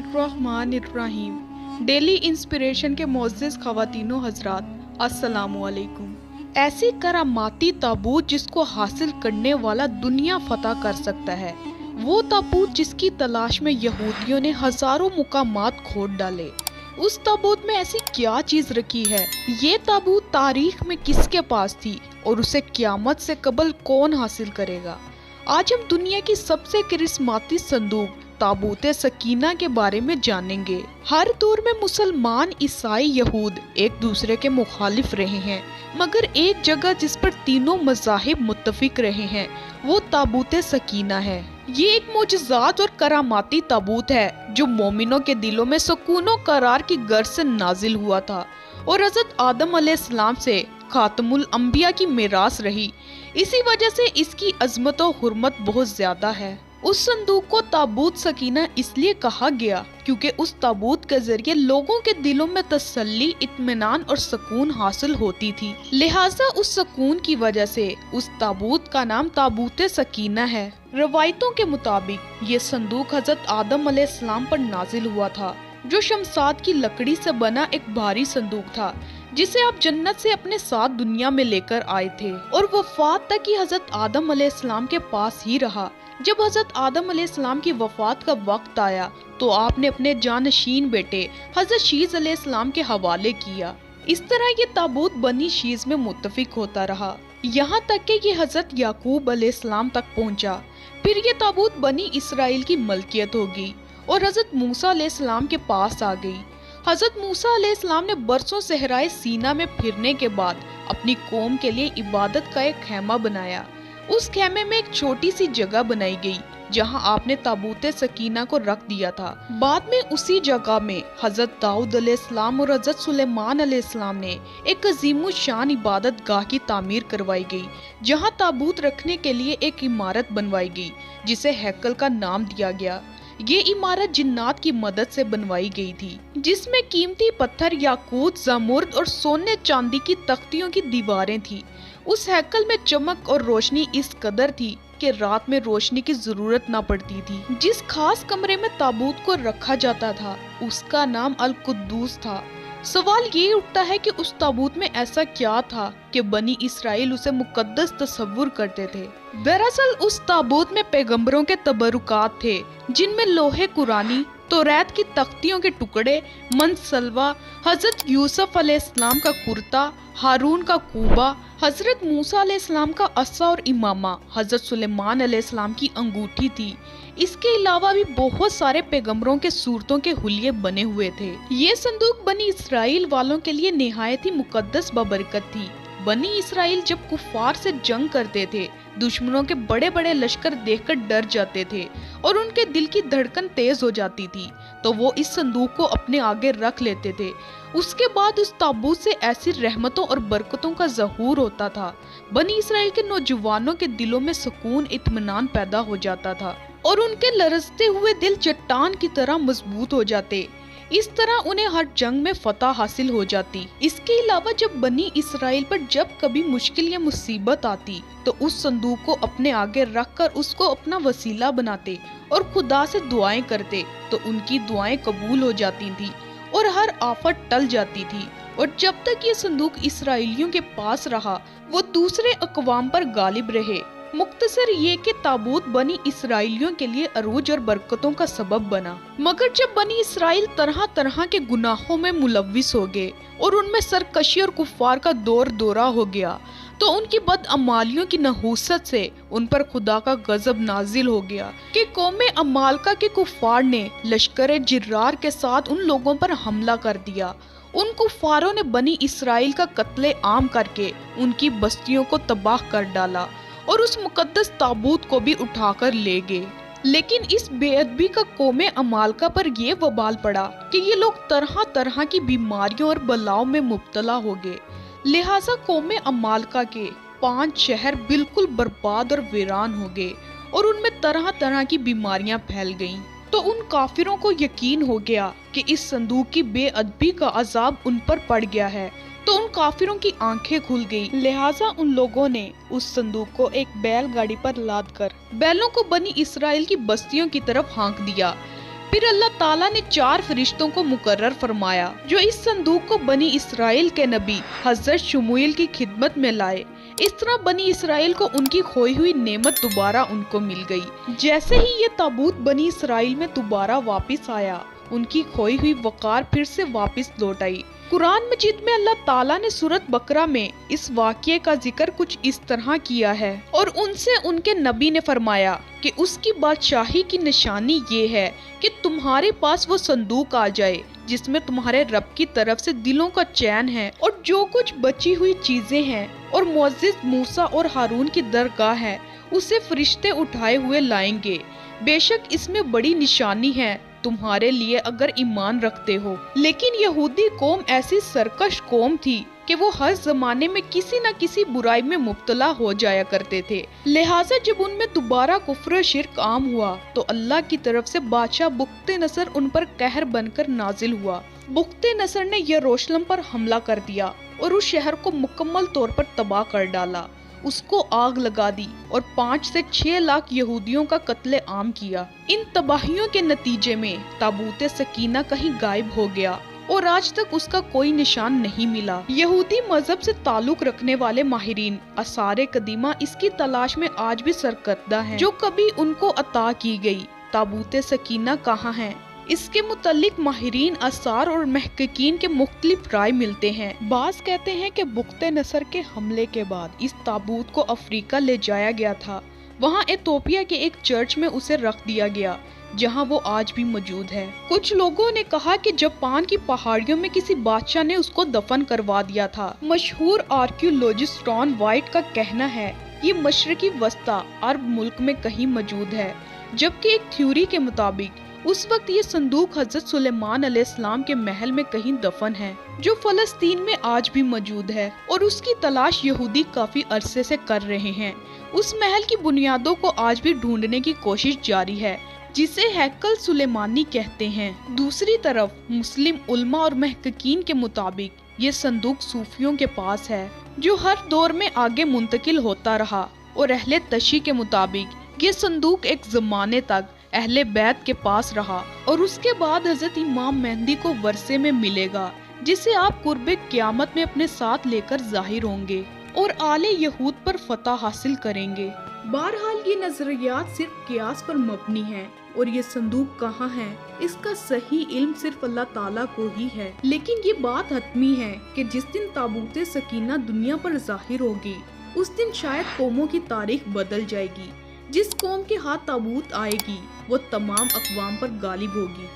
बिस्मिल्लाहिर्रहमानिर्रहीम। Daily inspiration के मोअज़्ज़िज़ ख़वातीनो हज़रात, अस्सलामु अलैकुम। ऐसी करामाती ताबूत जिसको हासिल करने वाला दुनिया फतह कर सकता है, वो ताबूत जिसकी तलाश में यहूदियों ने हज़ारों मुकामात खोद डाले। उस ताबूत में ऐसी क्या चीज़ रखी है? ये ताबूत तारीख में किसके पास थी और उसे क़यामत से कबल कौन हासिल करेगा? आज हम दुनिया की सबसे करिश्माती संदूक ताबूते सकीना के बारे में जानेंगे। हर दौर में मुसलमान, ईसाई, यहूद एक दूसरे के मुखालिफ रहे हैं, मगर एक जगह जिस पर तीनों मज़ाहिब मुत्तफिक रहे हैं वो ताबूते सकीना है। ये एक मोजज़ात और करामाती ताबूत है जो मोमिनों के दिलों में सुकून और करार की गर्ज से नाजिल हुआ था और हज़रत आदम अलैहिस्सलाम से खातमुल अंबिया की मीरास रही। इसी वजह से इसकी अजमत और हुर्मत बहुत ज्यादा है। उस संदूक को ताबूत सकीना इसलिए कहा गया क्योंकि उस ताबूत के जरिए लोगों के दिलों में तसल्ली, इत्मीनान और सुकून हासिल होती थी। लिहाजा उस सुकून की वजह से उस ताबूत का नाम ताबूते सकीना है। रवायतों के मुताबिक ये संदूक हजरत आदम अलैहिस्सलाम पर नाजिल हुआ था, जो शमशाद की लकड़ी से बना एक भारी संदूक था जिसे आप जन्नत से अपने साथ दुनिया में लेकर आए थे और वफात तक ही हजरत आदम अलैहिस्सलाम के पास ही रहा। जब हजरत आदम अलैहिस्सलाम की वफात का वक्त आया तो आपने अपने जानशीन बेटे हजरत शीज अलैहिस्सलाम के हवाले किया। इस तरह ये ताबूत बनी शीज में मुत्तफिक होता रहा, यहाँ तक कि ये हजरत याकूब अलैहिस्सलाम तक पहुँचा। फिर ये ताबूत बनी इसराइल की मलकियत होगी और हजरत मूसा अलैहिस्सलाम के पास आ गई। हजरत मूसा अलैहिस्सलाम ने बरसों सहराए सीना में फिरने के बाद अपनी कौम के लिए इबादत का एक खेमा बनाया। उस खेमे में एक छोटी सी जगह बनाई गई जहां आपने ताबूते सकीना को रख दिया था। बाद में उसी जगह में हजरत दाऊद अलैहिस्सलाम और हजरत सुलेमान अलैहिस्सलाम ने एक अजीमुश शान इबादत गाह की तामीर करवाई गई, जहां ताबूत रखने के लिए एक इमारत बनवाई गई जिसे हैकल का नाम दिया गया। ये इमारत जिन्नात की मदद से बनवाई गई थी, जिसमें कीमती पत्थर, याकूत, जामुर्द और सोने चांदी की तख्तियों की दीवारें थी। उस हैकल में चमक और रोशनी इस कदर थी कि रात में रोशनी की जरूरत न पड़ती थी। जिस खास कमरे में ताबूत को रखा जाता था उसका नाम अल कुद्दूस था। सवाल ये उठता है कि उस ताबूत में ऐसा क्या था कि बनी इसराइल उसे मुकद्दस तस्वुर करते थे। दरअसल उस ताबूत में पैगंबरों के तबरुकात थे, जिनमें लोहे कुरानी, तौरात की तख्तियों के टुकड़े, मनसलवा, हजरत यूसुफ अलैहिस्सलाम का कुर्ता, हारून का कूबा, हजरत मूसा अलैहिस्सलाम का अस्सा और इमामा, हजरत सुलेमान अलैहिस्सलाम की अंगूठी थी। इसके अलावा भी बहुत सारे पैगंबरों के सूरतों के हुलिये बने हुए थे। ये संदूक बनी इसराइल वालों के लिए निहायत ही मुकद्दस बबरकत थी। बनी इसराइल जब कुफार से जंग करते थे, दुश्मनों के बड़े बड़े लश्कर देखकर डर जाते थे और उनके दिल की धड़कन तेज हो जाती थी, तो वो इस संदूक को अपने आगे रख लेते थे। उसके बाद उस ताबूत से ऐसी रहमतों और बरकतों का ज़हूर होता था, बनी इसराइल के नौजवानों के दिलों में सुकून, इत्मीनान पैदा हो जाता था और उनके लरजते हुए दिल चट्टान की तरह मजबूत हो जाते। इस तरह उन्हें हर जंग में फतह हासिल हो जाती। इसके अलावा जब बनी इसराइल पर जब कभी मुश्किल या मुसीबत आती तो उस संदूक को अपने आगे रखकर उसको अपना वसीला बनाते और खुदा से दुआएं करते, तो उनकी दुआएं कबूल हो जाती थी और हर आफत टल जाती थी। और जब तक ये संदूक इसराइलियों के पास रहा वो दूसरे अक़वाम पर गालिब रहे। मुख्तसर ये कि ताबूत बनी इसराइलियों के लिए अरूज और बरकतों का सबब बना। मगर जब बनी इसराइल तरह तरह के गुनाहों में मुलव्विस हो गए और उनमें सरकशी और कुफार का दौर दौरा हो गया, तो उनकी बदअमालियों की नहूसत से उन पर खुदा का गजब नाजिल हो गया कि कौमे अमालका के कुफार ने लश्कर जिर्रार के साथ उन लोगों पर हमला कर दिया। उन कुफारों ने बनी इसराइल का कत्ले आम करके उनकी बस्तियों को तबाह कर डाला और उस मुकद्दस ताबूत को भी उठाकर ले गए। लेकिन इस बेअदबी का कौमे अमालका पर ये वबाल पड़ा कि ये लोग तरह तरह की बीमारियों और बलाओं में मुब्तला हो गए। लिहाजा कौमे अमालका के 5 शहर बिल्कुल बर्बाद और वीरान हो गए और उनमें तरह तरह की बीमारियां फैल गईं। तो उन काफिरों को यकीन हो गया कि इस संदूक की बेअदबी का अजाब उन पर पड़ गया है, तो उन काफिरों की आंखें खुल गई। लिहाजा उन लोगों ने उस संदूक को एक बैलगाड़ी पर लाद कर बैलों को बनी इसराइल की बस्तियों की तरफ हाँक दिया। फिर अल्लाह ताला ने 4 फरिश्तों को मुकर्रर फरमाया जो इस संदूक को बनी इसराइल के नबी हजरत शमूएल की खिदमत में लाए। इस तरह बनी इसराइल को उनकी खोई हुई नेमत दोबारा उनको मिल गई। जैसे ही ये ताबूत बनी इसराइल में दोबारा वापस आया, उनकी खोई हुई वकार फिर से वापस लौट आई। कुरान मजीद में अल्लाह ताला ने सूरत बकरा में इस वाक़ये का जिक्र कुछ इस तरह किया है, और उनसे उनके नबी ने फरमाया कि उसकी बादशाही की निशानी ये है कि तुम्हारे पास वो संदूक आ जाए जिसमें तुम्हारे रब की तरफ से दिलों का चैन है और जो कुछ बची हुई चीजें हैं और मुअज्जिज मूसा और हारून की दरगाह है उसे फरिश्ते उठाए हुए लाएंगे। बेशक इसमें बड़ी निशानी है तुम्हारे लिए अगर ईमान रखते हो। लेकिन यहूदी कौम ऐसी सरकश कौम थी कि वो हर जमाने में किसी न किसी बुराई में मुब्तला हो जाया करते थे। लिहाजा जब उनमें दोबारा कुफ्र शिर्क आम हुआ तो अल्लाह की तरफ से बादशाह बुख्ते नसर उन पर कहर बनकर नाजिल हुआ। बुख्ते नसर ने यरूशलेम पर हमला कर दिया और उस शहर को मुकम्मल तौर पर तबाह कर डाला, उसको आग लगा दी और 5 से 6 लाख यहूदियों का कत्ले आम किया। इन तबाहियों के नतीजे में ताबूत सकीना कहीं गायब हो गया और आज तक उसका कोई निशान नहीं मिला। यहूदी मजहब से ताल्लुक रखने वाले माहिरीन आसारे कदीमा इसकी तलाश में आज भी सरकर्दा हैं, जो कभी उनको अता की गई। ताबूत सकीना कहाँ है, इसके मुतल्लिक माहिरीन आसार और महक्कीकीन के मुख्तलिफ राय मिलते हैं। बास कहते हैं कि बुख्ते नसर के हमले के बाद इस ताबूत को अफ्रीका ले जाया गया था। वहाँ एथोपिया के एक चर्च में उसे रख दिया गया जहाँ वो आज भी मौजूद है। कुछ लोगों ने कहा कि जापान की पहाड़ियों में किसी बादशाह ने उसको दफन करवा दिया था। मशहूर आर्कियोलॉजिस्ट रॉन वाइट का कहना है ये मशरकी वस्ता अरब मुल्क में कहीं मौजूद है, जबकि एक थ्योरी के मुताबिक उस वक्त ये संदूक हजरत सुलेमान अलैहिस्सलाम के महल में कहीं दफन है, जो फलस्तीन में आज भी मौजूद है और उसकी तलाश यहूदी काफी अरसे से कर रहे हैं। उस महल की बुनियादों को आज भी ढूंढने की कोशिश जारी है, जिसे हैकल सुलेमानी कहते हैं। दूसरी तरफ मुस्लिम उल्मा और महक्कीकीन के मुताबिक ये संदूक सूफियों के पास है, जो हर दौर में आगे मुंतकिल होता रहा, और अहले तशी के मुताबिक ये संदूक एक जमाने तक अहले बैत के पास रहा और उसके बाद हजरत इमाम मेहंदी को वर्से में मिलेगा, जिसे आप कुर्बे क़यामत में अपने साथ लेकर जाहिर होंगे और आले यहूद पर फतह हासिल करेंगे। बहरहाल ये नजरियात सिर्फ कियास पर मबनी हैं और ये संदूक कहाँ है इसका सही इल्म सिर्फ अल्लाह ताला को ही है। लेकिन ये बात हतमी है कि जिस दिन ताबूत सकीना दुनिया पर जाहिर होगी उस दिन शायद कौमों की तारीख बदल जाएगी। जिस कौम के हाथ ताबूत आएगी वो तमाम अक़वाम पर गालिब होगी।